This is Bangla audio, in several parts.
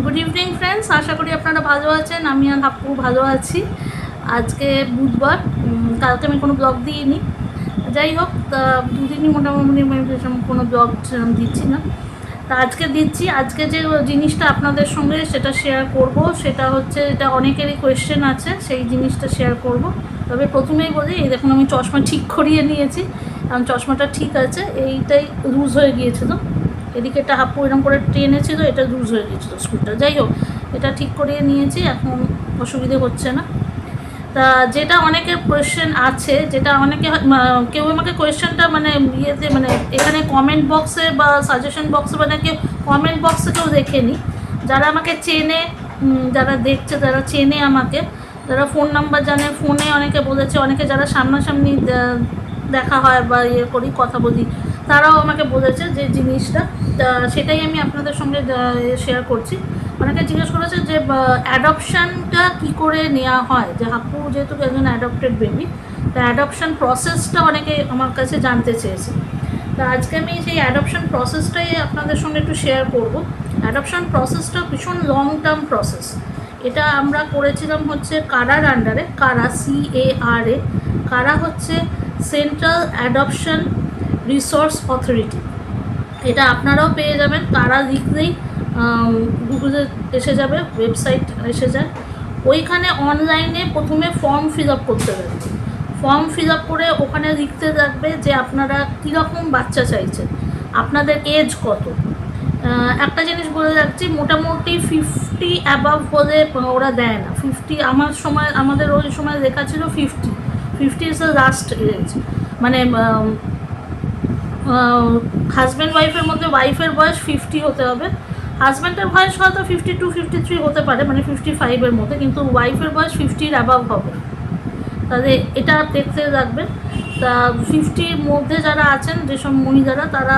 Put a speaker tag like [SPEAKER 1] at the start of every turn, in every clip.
[SPEAKER 1] গুড ইভিনিং ফ্রেন্ডস, আশা করি আপনারা ভালো আছেন। আমি আর হাপ্পু ভালো আছি। আজকে বুধবার, কালকে আমি কোনো ব্লগ দিইনি। যাই হোক, দুদিনই মোটামুটি আমি কোনো ব্লগ দিচ্ছি না। তা আজকে দিচ্ছি। আজকে যে জিনিসটা আপনাদের সঙ্গে সেটা শেয়ার করব, সেটা হচ্ছে, এটা অনেকেরই কোয়েশ্চেন আছে, সেই জিনিসটা শেয়ার করব। তবে প্রথমেই বলি, এই দেখুন আমি চশমা ঠিক করিয়ে নিয়েছি, কারণ চশমাটা ঠিক আছে। এইটাই লুজ হয়ে গিয়েছিল, এদিকে একটা হাপ্পু এরকম করে টেনেছিল, এটা লুজ হয়ে গিয়েছিলো স্ক্রুটা। যাই হোক, এটা ঠিক করিয়ে নিয়েছি, এখন অসুবিধে হচ্ছে না। তা যেটা অনেকের কোয়েশ্চেন আছে, যেটা অনেকে কেউ আমাকে কোয়েশ্চেনটা ইয়েতে এখানে কমেন্ট বক্সে বা সাজেশন বক্সে, কেউ কমেন্ট বক্সে কেউ দেখেনি। যারা আমাকে চেনে, যারা দেখছে, যারা চেনে আমাকে, যারা ফোন নাম্বার জানে, ফোনে অনেকে বলেছে, অনেকে যারা সামনাসামনি দেখা হয় বা ইয়ে করি, কথা বলি, তারাও আমাকে বলেছে যে জিনিসটা, সেটাই আমি আপনাদের সঙ্গে শেয়ার করছি। অনেকে জিজ্ঞেস করেছে যে অ্যাডপশানটা কী করে নেওয়া হয়, যে হাপ্পু যেহেতু একজন অ্যাডপ্টেড বেবি, তা অ্যাডপশান প্রসেসটা অনেকে আমার কাছে জানতে চেয়েছে। তা আজকে আমি সেই অ্যাডপশান প্রসেসটাই আপনাদের সঙ্গে একটু শেয়ার করব। অ্যাডপশান প্রসেসটা ভীষণ লং টার্ম প্রসেস। এটা আমরা করেছিলাম হচ্ছে কারার আন্ডারে। কারা, CARA। কারা হচ্ছে সেন্ট্রাল অ্যাডপশান রিসোর্স অথরিটি। এটা আপনারাও পেয়ে যাবেন, কারা লিখলেই গুগলে এসে যাবে, ওয়েবসাইট এসে যায়। ওইখানে অনলাইনে প্রথমে ফর্ম ফিল আপ করতে হবে। ফর্ম ফিল আপ করে ওখানে লিখতে থাকবে যে আপনারা কীরকম বাচ্চা চাইছেন, আপনাদের এজ কত। একটা জিনিস বলে যাচ্ছি, মোটামুটি 50 অ্যাবাভ হলে ওরা দেয় না। 50 আমাদের ওই সময় লেখা ছিল 50 is the last age. Husband ওয়াইফের মধ্যে ওয়াইফের বয়স 50 হতে হবে, হাজব্যান্ডের বয়স হয়তো 52 53 হতে পারে, 55-এর মধ্যে, কিন্তু ওয়াইফের বয়স 50-র অ্যাবাভ হবে। তাহলে এটা দেখতে রাখবেন। তা 50-র মধ্যে যারা আছেন, যেসব মহিলারা, তারা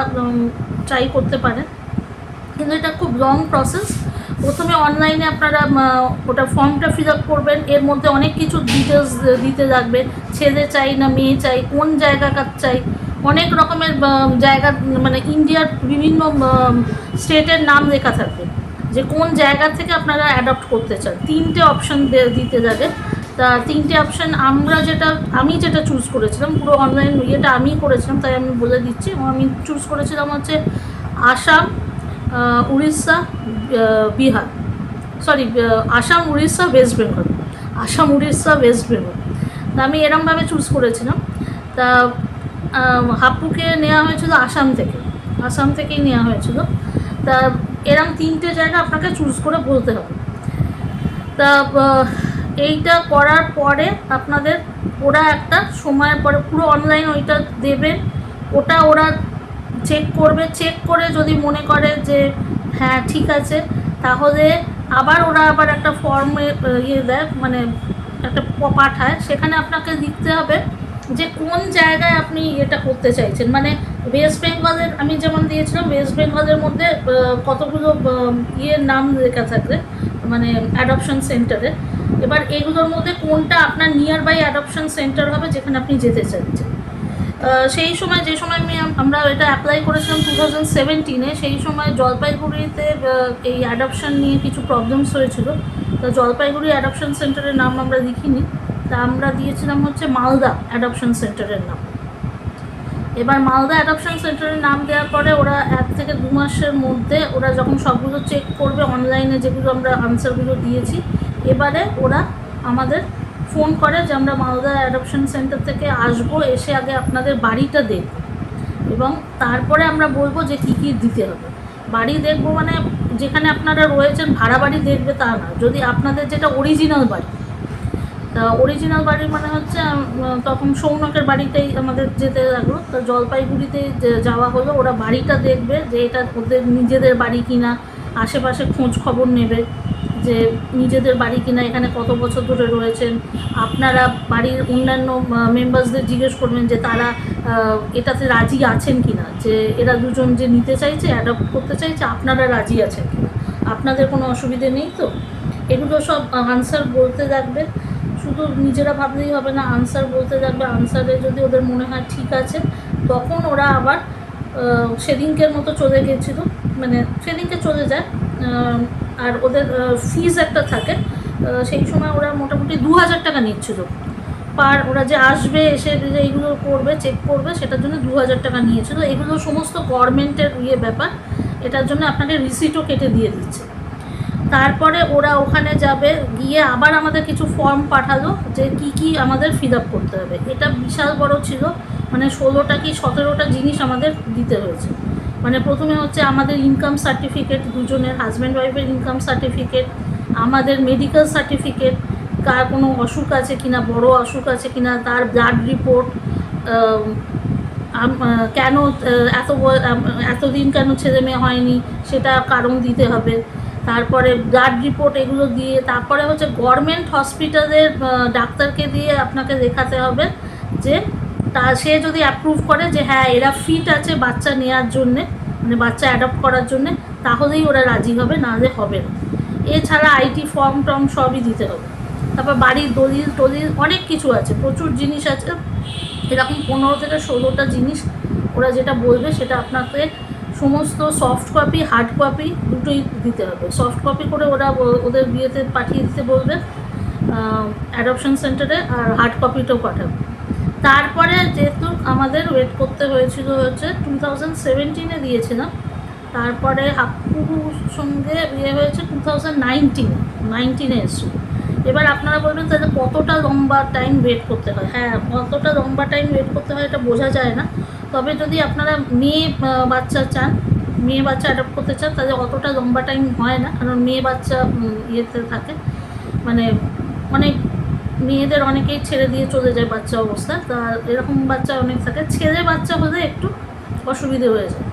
[SPEAKER 1] ট্রাই করতে পারেন, কিন্তু এটা খুব লং প্রসেস। প্রথমে অনলাইনে আপনারা ওটা ফর্মটা ফিল আপ করবেন, এর মধ্যে অনেক কিছু ডিটেলস দিতে লাগবে। ছেলে চাই না মেয়ে চাই, কোন জায়গাকার চাই, অনেক রকমের জায়গা, ইন্ডিয়ার বিভিন্ন স্টেটের নাম লেখা থাকবে, যে কোন জায়গা থেকে আপনারা অ্যাডপ্ট করতে চান। 3টে অপশান দিতে যাবে। তা 3টে অপশান আমি যেটা চুজ করেছিলাম, পুরো অনলাইন ইয়েটা আমি করেছিলাম, তাই আমি বলে দিচ্ছি। আমি চুজ করেছিলাম হচ্ছে আসাম, উড়িষ্যা, বিহার, আসাম, উড়িষ্যা, ওয়েস্ট বেঙ্গল। আসাম, উড়িষ্যা, ওয়েস্ট বেঙ্গল। তা আমি এরমভাবে চুজ করেছিলাম। তা হাপ্পুকে নেওয়া হয়েছিল আসাম থেকেই নেওয়া হয়েছিল। তা এরম 3টে জায়গা আপনাকে চুজ করে বলতে হবে। তা এইটা করার পরে আপনাদের ওরা একটা সময়ের পরে পুরো অনলাইন ওইটা দেবেন, ওটা ওরা চেক করবে। চেক করে যদি মনে করে যে হ্যাঁ ঠিক আছে, তাহলে ওরা আবার একটা ফর্মে দেয়, একটা পাঠায়। সেখানে আপনাকে লিখতে হবে যে কোন জায়গায় আপনি এটা করতে চাইছেন। ওয়েস্ট বেঙ্গলের আমি যেমন দিয়েছিলাম, ওয়েস্ট বেঙ্গলের মধ্যে কতগুলো নাম লেখা থাকবে, অ্যাডপশন সেন্টারে। এবার এগুলোর মধ্যে কোনটা আপনার নিয়ার বাই অ্যাডপশন সেন্টার হবে, যেখানে আপনি যেতে চাইছেন। সেই সময়, যে সময় আমরা এটা অ্যাপ্লাই করেছিলাম 2017-এ, সেই সময় জলপাইগুড়িতে এই অ্যাডপশন নিয়ে কিছু প্রবলেমস হয়েছিল। তো জলপাইগুড়ি অ্যাডপশন সেন্টারের নাম আমরা লিখিনি, তা আমরা দিয়েছিলাম হচ্ছে মালদা অ্যাডপশন সেন্টারের নাম। এবার মালদা অ্যাডপশন সেন্টারের নাম দেওয়ার পরে ওরা 1 থেকে 2 মাসের মধ্যে ওরা যখন সবগুলো চেক করবে, অনলাইনে যেগুলো আমরা আনসারগুলো দিয়েছি, এবারে ওরা আমাদের ফোন করে যে আমরা মালদা অ্যাডপশন সেন্টার থেকে আসবো, এসে আগে আপনাদের বাড়িটা দেখব, এবং তারপরে আমরা বলবো যে কী কী দিতে হবে। বাড়ি দেখবো যেখানে আপনারা রয়েছেন ভাড়া বাড়ি দেখবে তা না, যদি আপনাদের যেটা অরিজিনাল বাড়ি। তা অরিজিনাল বাড়ি হচ্ছে, তখন সৌনকের বাড়িতেই আমাদের যেতে লাগলো। তো জলপাইগুড়িতে যাওয়া হলো, ওরা বাড়িটা দেখবে যে এটা ওদের নিজেদের বাড়ি কিনা, আশেপাশে খোঁজ খবর নেবে যে নিজেদের বাড়ি কিনা, এখানে কত বছর ধরে রয়েছেন। আপনারা বাড়ির অন্যান্য মেম্বার্সদের জিজ্ঞেস করবেন যে তারা এটাতে রাজি আছেন কিনা, যে এরা দুজন যে নিতে চাইছে, অ্যাডপ্ট করতে চাইছে, আপনারা রাজি আছেন কিনা, আপনাদের কোনো অসুবিধে নেই তো। এগুলো সব আনসার বলতে থাকবে। শুধু নিজেরা ভাবলেই হবে না, আনসার বলতে থাকবে। আনসারে যদি ওদের মনে হয় ঠিক আছে, তখন ওরা আবার সেদিনকের মতো চলে গেছিলো, সেদিনকে চলে যায় আর ওদের ফিজ একটা থাকে, সেই সময় ওরা মোটামুটি 2,000 টাকা নিচ্ছিল পার, ওরা যে আসবে এসে যে এইগুলো করবে, চেক করবে, সেটার জন্য 2,000 টাকা নিয়েছিল। এগুলো সমস্ত গভর্নমেন্টের ব্যাপার, এটার জন্য আপনাকে রিসিটও কেটে দিয়ে দিচ্ছে। তারপরে ওরা ওখানে যাবে, গিয়ে আবার আমাদের কিছু ফর্ম পাঠালো যে কি কি আমাদের ফিল আপ করতে হবে। এটা বিশাল বড় ছিল, মানে 16টা কি 17টা জিনিস আমাদের দিতে হয়েছে। মানে প্রথমে হচ্ছে আমাদের ইনকাম সার্টিফিকেট, দুজনের হাজব্যান্ড ওয়াইফের ইনকাম সার্টিফিকেট, আমাদের মেডিকেল সার্টিফিকেট, কার কোনো অসুখ আছে কিনা, বড় অসুখ আছে কিনা, তার ব্লাড রিপোর্ট, কেন এতদিন কেন ছেলে মেয়ে হয়নি সেটা কারণ দিতে হবে। তারপরে ব্লাড রিপোর্ট এগুলো দিয়ে, তারপরে হচ্ছে গভর্নমেন্ট হসপিটালের ডাক্তারকে দিয়ে আপনাকে দেখাতে হবে যে সে যদি অ্যাপ্রুভ করে যে হ্যাঁ এরা ফিট আছে বাচ্চা নেওয়ার জন্যে, মানে বাচ্চা অ্যাডপ্ট করার জন্যে, তাহলেই ওরা রাজি হবে, নাহলে হবে না। এছাড়া আইটি ফর্ম টর্ম সবই দিতে হবে। তারপর বাড়ির দলিল টলিল অনেক কিছু আছে, প্রচুর জিনিস আছে, এরকম 15 থেকে 16টা জিনিস ওরা যেটা বলবে সেটা আপনাকে সমস্ত সফট কপি হার্ড কপি দুটোই দিতে হবে। সফট কপি করে ওরা ওদের বিয়েতে পাঠিয়ে দিতে বলবে অ্যাডপশন সেন্টারে, আর হার্ড কপিটাও পাঠাবে। তারপরে যেহেতু আমাদের ওয়েট করতে হয়েছিল হচ্ছে 2017-এ দিয়েছিলাম, তারপরে হাপ্পুর সঙ্গে হয়েছে 2019-এ এসেছিল। এবার আপনারা বলবেন তাহলে কতটা লম্বা টাইম ওয়েট করতে হয়। হ্যাঁ, কতটা লম্বা টাইম ওয়েট করতে হয় এটা বোঝা যায় না, তবে যদি আপনারা মেয়ে বাচ্চা চান, মেয়ে বাচ্চা অ্যাডপ্ট করতে চান, তাহলে অতটা লম্বা টাইম হয় না, কারণ মেয়ে বাচ্চা ইয়েতে থাকে, মানে অনেক মেয়েদের অনেকেই ছেড়ে দিয়ে চলে যায় বাচ্চা অবস্থা, তা এরকম বাচ্চা অনেক থাকে। ছেলে বাচ্চা হলে একটু অসুবিধে হয়ে যায়।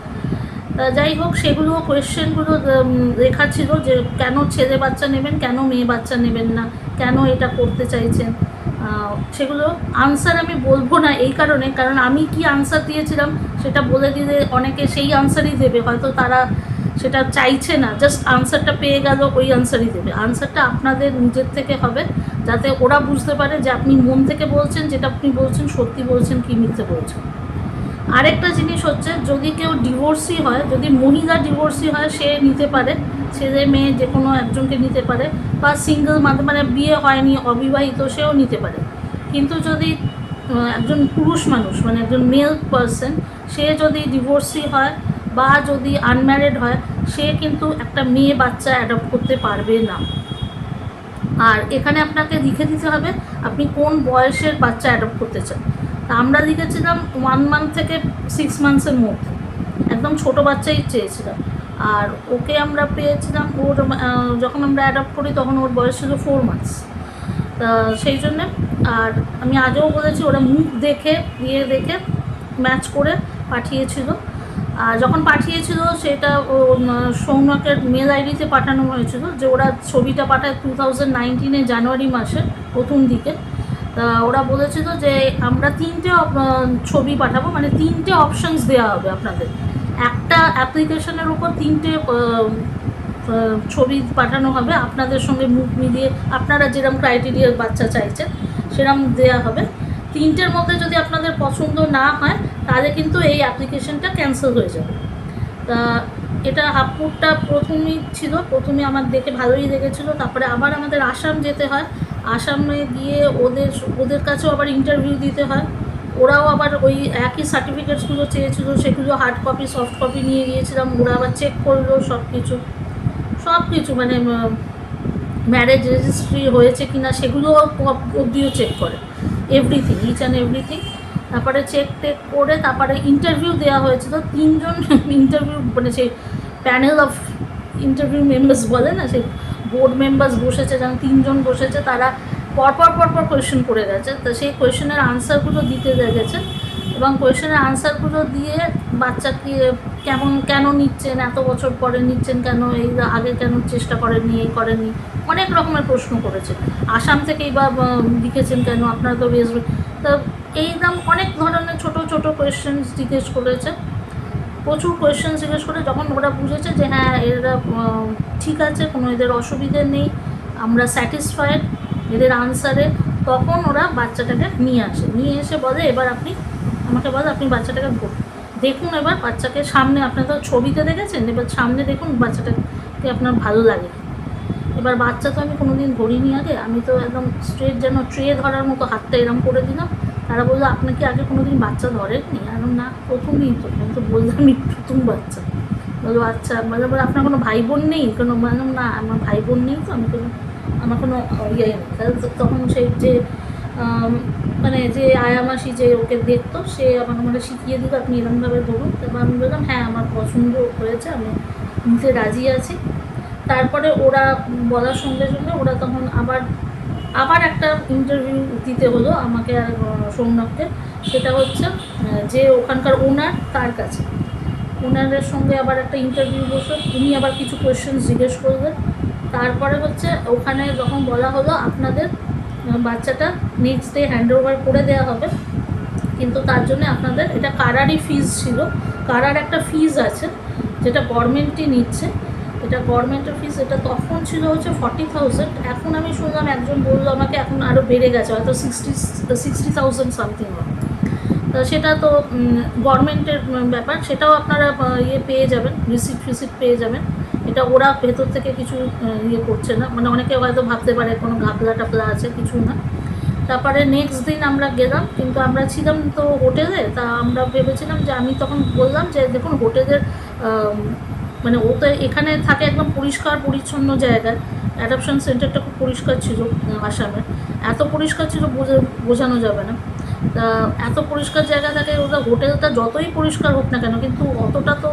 [SPEAKER 1] তা যাই হোক, সেগুলো কোয়েশ্চেনগুলো লেখা ছিল যে কেন ছেলে বাচ্চা নেবেন, কেন মেয়ে বাচ্চা নেবেন না, কেন এটা করতে চাইছেন। সেগুলো আনসার আমি বলবো না এই কারণে, কারণ আমি কি আনসার দিয়েছিলাম সেটা বলে দিলে অনেকে সেই আনসারই দেবে, হয়তো তারা সেটা চাইছে না, জাস্ট আনসারটা পেয়ে গেল ওই আনসারই দেবে। আনসারটা আপনাদের নিজের থেকে হবে, যাতে ওরা বুঝতে পারে যে আপনি মন থেকে বলছেন, যেটা আপনি বলছেন সত্যি বলছেন কি মিথ্যে বলছেন। আরেকটা জিনিস হচ্ছে, যদি কেউ ডিভোর্সি হয়, যদি মহিলা ডিভোর্সি হয়, সে নিতে পারে, ছেলে মেয়ে যে কোনো একজনকে নিতে পারে, বা সিঙ্গেল মানে বিয়ে হয়নি অবিবাহিত সেও নিতে পারে। কিন্তু যদি একজন পুরুষ মানুষ, মানে একজন মেল পারসন, সে যদি ডিভোর্সি হয় বা যদি আনম্যারিড হয়, সে কিন্তু একটা মেয়ে বাচ্চা অ্যাডপ্ট করতে পারবে না। আর এখানে আপনাকে লিখে দিতে হবে আপনি কোন বয়সের বাচ্চা অ্যাডপ্ট করতে চান। তা আমরা লিখেছিলাম 1 মান্থ থেকে 6 মান্থসের মধ্যে, একদম ছোট বাচ্চাই চেয়েছিলাম। আর ওকে আমরা পেয়েছিলাম, ওর যখন আমরা অ্যাডপ্ট করি তখন ওর বয়স ছিল 4 মান্থস। তা সেই জন্যে, আর আমি আগেও বলেছি ওরা মুখ দেখে দেখে ম্যাচ করে পাঠিয়েছিল। আর যখন পাঠিয়েছিল সেটা সৌনকের মেল আইডিতে পাঠানো হয়েছিল, যে ওরা ছবিটা পাঠায় 2019-এ জানুয়ারি মাসে প্রথম দিকে। তা ওরা বলেছিল যে আমরা 3টে ছবি পাঠাবো, মানে 3টে অপশানস দেওয়া হবে আপনাদের, একটা অ্যাপ্লিকেশনের উপর 3টে ছবি পাঠানো হবে, আপনাদের সঙ্গে মুখ মিলিয়ে আপনারা যেরকম ক্রাইটেরিয়ার বাচ্চা চাইছেন সেরকম দেওয়া হবে। 3টের মধ্যে যদি আপনাদের পছন্দ না হয় তাহলে কিন্তু এই অ্যাপ্লিকেশনটা ক্যান্সেল হয়ে যাবে। তা এটা হাপুরটা প্রথমেই ছিল, প্রথমে আমার দেখে ভালোই লেগেছিলো। তারপরে আবার আমাদের আসাম যেতে হয়, আসামে গিয়ে ওদের কাছেও আবার ইন্টারভিউ দিতে হয়। ওরাও আবার ওই একই সার্টিফিকেটসগুলো চেয়েছিল, সেগুলো হার্ড কপি সফট কপি নিয়ে গিয়েছিলাম, ওরা আবার চেক করলো সব কিছু মানে ম্যারেজ রেজিস্ট্রি হয়েছে কি না সেগুলো অবধিও চেক করে, এভরিথিং, ইচ অ্যান্ড এভরিথিং। তারপরে চেক টেক করে তারপরে ইন্টারভিউ দেওয়া হয়েছিল। 3জন ইন্টারভিউ, মানে সেই প্যানেল অফ ইন্টারভিউ মেম্বার্স বলে না, সেই বোর্ড মেম্বার্স বসেছে, যেমন 3জন বসেছে, তারা পরপর কোয়েশ্চেন করে গেছে। তো সেই কোয়েশ্চেনের আনসারগুলো দিতে গেছে, এবং কোয়েশ্চেনের আনসারগুলো দিয়ে বাচ্চাকে কেন নিচ্ছেন, এত বছর পরে নিচ্ছেন কেন, এই আগে কেন চেষ্টা করেননি, এই করেননি, অনেক রকমের প্রশ্ন করেছে। আসাম থেকেই বা লিখেছেন কেন, আপনারা তো ওয়েস্ট, তো এইরকম অনেক ধরনের ছোট কোয়েশ্চেন জিজ্ঞেস করেছে, প্রচুর কোয়েশ্চেন জিজ্ঞেস করে। যখন ওরা বুঝেছে যে হ্যাঁ এরা ঠিক আছে, কোনো এদের অসুবিধে নেই, আমরা স্যাটিসফাইড এদের আনসারে, তখন ওরা বাচ্চাটাকে নিয়ে এসে বলে এবার আপনি আমাকে বলে আপনি বাচ্চাটাকে দেখুন, এবার বাচ্চাকে সামনে, আপনার তো ছবিতে দেখেছেন, এবার সামনে দেখুন বাচ্চাটাকে আপনার ভালো লাগে। এবার বাচ্চা তো আমি কোনোদিন ধরিনি আগে, আমি তো একদম স্ট্রেট যেন ট্রে ধরার মতো হাতটা এরম করে দিলাম। তারা বললো আপনি কি আগে কোনোদিন বাচ্চা ধরেননি? আর না, প্রথমই তো। আমি তো বললামই প্রথম বাচ্চা। বললো আচ্ছা, বলে আপনার কোনো ভাই বোন নেই? কোনো বললাম না, আমার ভাই বোন নেই, তো আমি কোনো, আমার কোনো ইয়ে নেই। তাহলে তখন সেই যে মানে যে আয়ামাসি যে ওকে দেখতো, সে আমাকে মানে শিখিয়ে দিল আপনি এরকমভাবে ধরুন। তারপর আমি বললাম হ্যাঁ আমার পছন্দ হয়েছে, আমি নিতে রাজি আছি। তারপরে ওরা বলার সঙ্গে সঙ্গে ওরা তখন আবার একটা ইন্টারভিউ দিতে হলো আমাকে আর সোমনাথকে। সেটা হচ্ছে যে ওখানকার ওনার, তার কাছে ওনারের সঙ্গে আবার একটা ইন্টারভিউ বসে উনি আবার কিছু কোয়েশ্চেন জিজ্ঞেস করবেন। তারপরে হচ্ছে ওখানে যখন বলা হলো আপনাদের বাচ্চাটা নেক্সট ডে হ্যান্ড ওভার করে দেওয়া হবে, কিন্তু তার জন্য আপনাদের, এটা কারারই ফিজ ছিল, কারার একটা ফিজ আছে যেটা গভর্নমেন্টই নিচ্ছে, এটা গভর্নমেন্টের ফিজ। এটা তখন ছিল হচ্ছে 40,000, এখন আমি শুনলাম একজন বললো আমাকে এখন আরও বেড়ে গেছে, হয়তো 60,000 সামথিং হবে। তা সেটা তো গভর্নমেন্টের ব্যাপার, সেটাও আপনারা ইয়ে পেয়ে যাবেন, রিসিপ্ট পেয়ে যাবেন। এটা ওরা ভেতর থেকে কিছু ইয়ে করছে না, মানে অনেকে হয়তো ভাবতে পারে কোনো ঘাপলা টাপলা আছে, কিছু না। তারপরে নেক্সট দিন আমরা গেলাম, কিন্তু আমরা ছিলাম তো হোটেলে, তা আমরা ভেবেছিলাম যে, আমি তখন বললাম যে দেখুন হোটেলের মানে ও তো এখানে থাকে একদম পরিষ্কার পরিচ্ছন্ন জায়গায়, অ্যাডপশন সেন্টারটা খুব পরিষ্কার ছিল আসামে, এত পরিষ্কার ছিল বোঝানো যাবে না। তা এত পরিষ্কার জায়গা থাকে, ওটা হোটেলটা যতই পরিষ্কার হোক না কেন, কিন্তু অতটা তো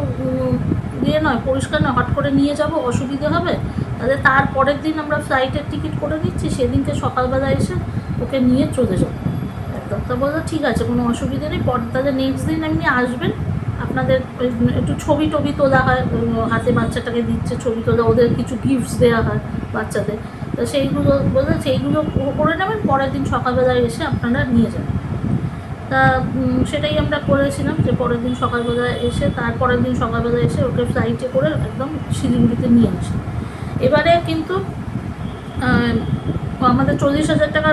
[SPEAKER 1] ইয়ে নয়, পরিষ্কার নয়, হট করে নিয়ে যাব অসুবিধে হবে। তাহলে তার পরের দিন আমরা ফ্লাইটের টিকিট করে দিচ্ছি, সেদিনকে সকালবেলা এসে ওকে নিয়ে চলে যাব একদম। তা বললো ঠিক আছে, কোনো অসুবিধা নেই, তাহলে নেক্সট দিন এমনি আসবেন, আপনাদের একটু ছবি টবি তোলা হয়, হাতে বাচ্চাটাকে দিচ্ছে ছবি তোলা, ওদের কিছু গিফটস দেওয়া হয় বাচ্চাদের, তো সেইগুলো বলে সেইগুলো করে নেবেন, পরের দিন সকালবেলায় এসে আপনারা নিয়ে যাবেন। তা সেটাই আমরা করেছিলাম, যে পরের দিন সকালবেলায় এসে, তারপরের দিন সকালবেলা এসে ওকে ফ্লাইটে করে একদম শিলিগুড়িতে নিয়ে আসি। এবারে কিন্তু আমাদের 40,000 টাকা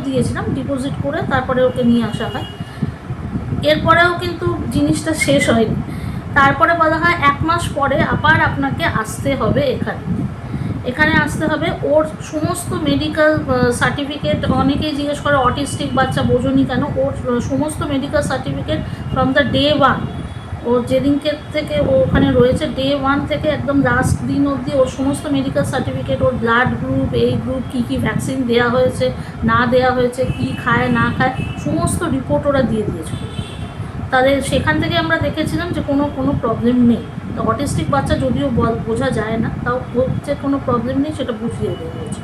[SPEAKER 1] দিয়েছিলাম ডিপোজিট করে, তারপরে ওকে নিয়ে আসা হয়। এরপরেও কিন্তু জিনিসটা শেষ হয়নি। তারপরে বলা হয় 1 মাস পরে আবার আপনাকে আসতে হবে এখানে আসতে হবে। ওর সমস্ত মেডিকেল সার্টিফিকেট, অনেকেই জিজ্ঞেস করে অটিস্টিক বাচ্চা বোঝনি কেন, ওর সমস্ত medical certificate from the day 1, ও যেদিনকে থেকে ও ওখানে রয়েছে ডে 1 থেকে একদম লাস্ট দিন অবধি ওর সমস্ত মেডিকেল সার্টিফিকেট, ওর ব্লাড গ্রুপ, এই গ্রুপ, কী কী ভ্যাকসিন দেওয়া হয়েছে না দেওয়া হয়েছে, কী খায় না খায়, সমস্ত রিপোর্ট ওরা দিয়ে দিয়েছে। তাদের সেখান থেকে আমরা দেখেছিলাম যে কোনো প্রবলেম নেই। তো অটিস্টিক বাচ্চা যদিও বোঝা যায় না, তাও হচ্ছে কোনো প্রবলেম নেই, সেটা বুঝিয়ে দেওয়া হয়েছে।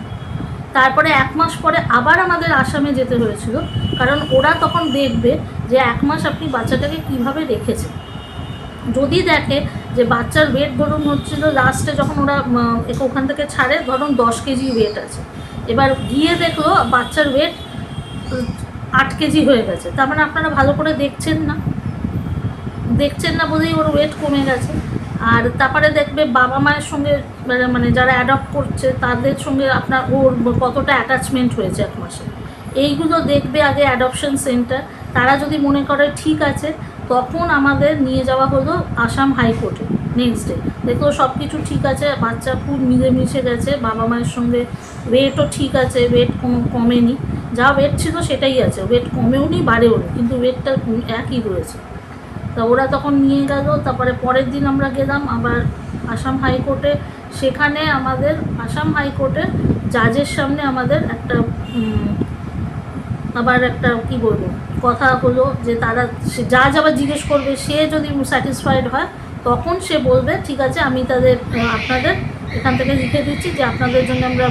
[SPEAKER 1] তারপরে 1 মাস পরে আবার আমাদের আসামে যেতে হয়েছিল, কারণ ওরা তখন দেখবে যে 1 মাস আপনি বাচ্চাটাকে কীভাবে রেখেছেন। যদি দেখে যে বাচ্চার ওয়েট ধরুন হচ্ছিল, লাস্টে যখন ওরা ওখান থেকে ছাড়ে ধরুন 10 কেজি ওয়েট আছে, এবার গিয়ে দেখলো বাচ্চার ওয়েট 8 কেজি হয়ে গেছে, তার মানে আপনারা ভালো করে দেখছেন না বলেই ওর ওয়েট কমে গেছে। আর তারপরে দেখবে বাবা মায়ের সঙ্গে, মানে যারা অ্যাডপ্ট করছে তাদের সঙ্গে আপনার ওর কতটা অ্যাটাচমেন্ট হয়েছে 1 মাসে, এইগুলো দেখবে আগে অ্যাডপশন সেন্টার। তারা যদি মনে করে ঠিক আছে, তখন আমাদের নিয়ে যাওয়া হলো আসাম হাইকোর্টে। নেক্সট ডে দেখলো সব কিছু ঠিক আছে, বাচ্চা খুব মিলেমিশে গেছে বাবা মায়ের সঙ্গে, ওয়েটও ঠিক আছে, ওয়েট কমেনি, যা ওয়েট ছিল সেটাই আছে, ওয়েট কমেও নি বাড়েও নি, কিন্তু ওয়েটটা একই রয়েছে। তা ওরা তখন নিয়ে গেল। তারপরে পরের দিন আমরা গেলাম আবার আসাম হাইকোর্টে। সেখানে আমাদের আসাম হাইকোর্টের জাজের সামনে আমাদের আবার একটা কী বলবো কথা হলো, যে তারা জাজ আবার জিজ্ঞেস করবে, সে যদি স্যাটিসফাইড হয় তখন সে বলবে ঠিক আছে, আমি আপনাদের এখান থেকে লিখে দিচ্ছি যে আপনাদের জন্য আমরা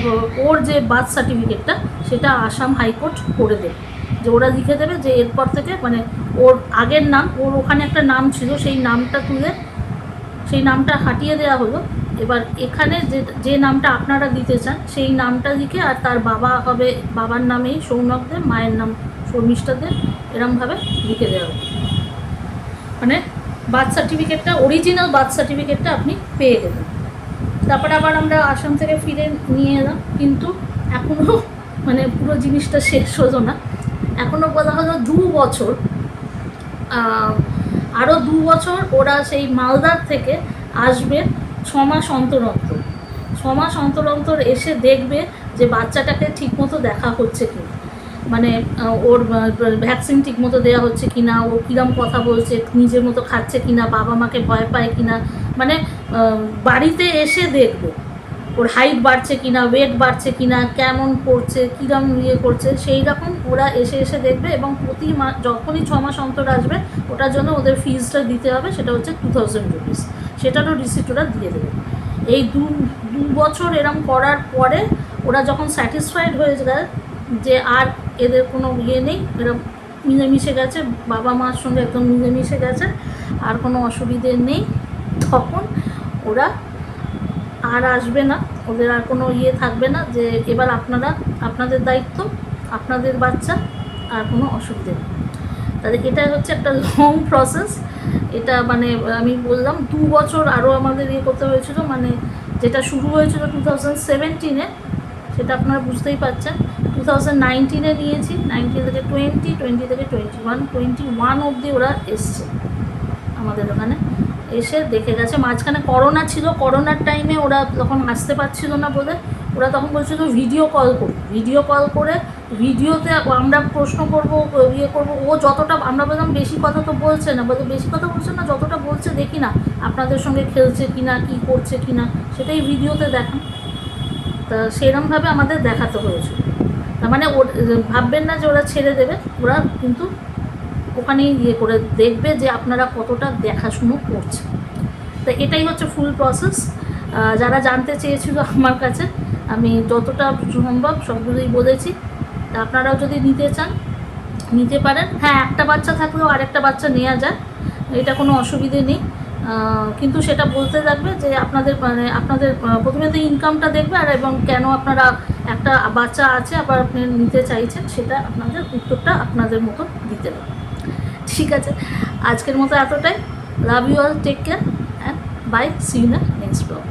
[SPEAKER 1] ওর যে বার্থ সার্টিফিকেটটা সেটা আসাম হাইকোর্ট করে দেবে, যে ওরা লিখে দেবে যে এরপর থেকে মানে ওর আগের নাম, ওর ওখানে একটা নাম ছিল, সেই নামটা তুলে সেই নামটা হাটিয়ে দেওয়া হলো। এবার এখানে যে নামটা আপনারা দিতে চান সেই নামটা লিখে, আর তার বাবা হবে বাবার নামেই সৌনক দে, মায়ের নাম শর্মিষ্ঠা দে, এরমভাবে লিখে দেওয়া হলো। মানে বার্থ সার্টিফিকেটটা, অরিজিনাল বার্থ সার্টিফিকেটটা আপনি পেয়ে গেলেন। তারপরে আবার আমরা আসাম থেকে ফিরে নিয়ে এলাম, কিন্তু এখনও মানে পুরো জিনিসটা শেষ হলো না। এখনও বলা হলো 2 বছর, আরও 2 বছর ওরা সেই মালদার থেকে আসবে 6 মাস অন্তর। 6 মাস অন্তর অন্তর এসে দেখবে যে বাচ্চাটাকে ঠিকমতো দেখা হচ্ছে কি, মানে ওর ভ্যাকসিন ঠিকমতো দেওয়া হচ্ছে কি না, ও কীরকম কথা বলছে, নিজের মতো খাচ্ছে কি না, বাবা মাকে ভয় পায় কি না, মানে বাড়িতে এসে দেখবে ওর হাইট বাড়ছে কি না, ওয়েট বাড়ছে কি না, কেমন করছে, কীরকম করছে, সেই রকম ওরা এসে এসে দেখবে। এবং প্রতি মাস যখনই 6 মাস অন্তর আসবে ওটার জন্য ওদের ফিজটা দিতে হবে, সেটা হচ্ছে 2000 রুপিস, সেটারও রিসিপ্ট ওরা দিয়ে দেবে। এই দু বছর এরম করার পরে ওরা যখন স্যাটিসফাইড হয়ে যায় যে আর এদের কোনো নেই, এরা মিলেমিশে গেছে, বাবা মার সঙ্গে একদম মিলেমিশে গেছে, আর কোনো অসুবিধে নেই, তখন ওরা আর আসবে না, ওদের আর কোনো থাকবে না যে এবার আপনাদের দায়িত্ব, আপনাদের বাচ্চা, আর কোনো অসুবিধে নেই। তাহলে এটা হচ্ছে একটা লং প্রসেস। এটা মানে আমি বললাম 2 বছর আরও আমাদের করতে হয়েছিল, মানে যেটা শুরু হয়েছিল 2017-এ, সেটা আপনারা বুঝতেই পারছেন। 2019-এ নিয়েছি, 19 থেকে 20, 20 থেকে 21 অবধি ওরা এসছে আমাদের ওখানে, এসে দেখে গেছে। মাঝখানে করোনা ছিল, করোনার টাইমে ওরা তখন আসতে পারছিল না বলে ওরা তখন বলছিল ভিডিও কল করি, ভিডিও কল করে ভিডিওতে আমরা প্রশ্ন করবো, করবো। ও যতটা, আমরা বললাম বেশি কথা তো বলছে না, বলতে বেশি কথা বলছে না, যতটা বলছে দেখি না আপনাদের সঙ্গে খেলছে কি না, কী করছে কি না, সেটাই ভিডিওতে দেখান। তা সেরমভাবে আমাদের দেখাতে হয়েছিল। তার মানে ভাববেন না যে ওরা ছেড়ে দেবে, ওরা কিন্তু ওখানেই করে দেখবে যে আপনারা কতটা দেখাশুনো করছে। তো এটাই হচ্ছে ফুল প্রসেস। যারা জানতে চেয়েছিল আমার কাছে, আমি যতটা সম্ভব সবগুলোই বলেছি। তা আপনারাও যদি নিতে চান নিতে পারেন। হ্যাঁ, একটা বাচ্চা থাকলেও আরেকটা বাচ্চা নেওয়া যায়, এটা কোনো অসুবিধে নেই, কিন্তু সেটা বলতে থাকবে যে আপনাদের প্রথমে তো ইনকামটা দেখবে, আর এবং কেন আপনারা একটা বাচ্চা আছে আবার আপনি নিতে চাইছেন, সেটা আপনাদের উত্তরটা আপনাদের মতো দিতে হবে। ঠিক আছে, আজকের মতো এতটাই। Love you all, take care and bye, see you in the next blog.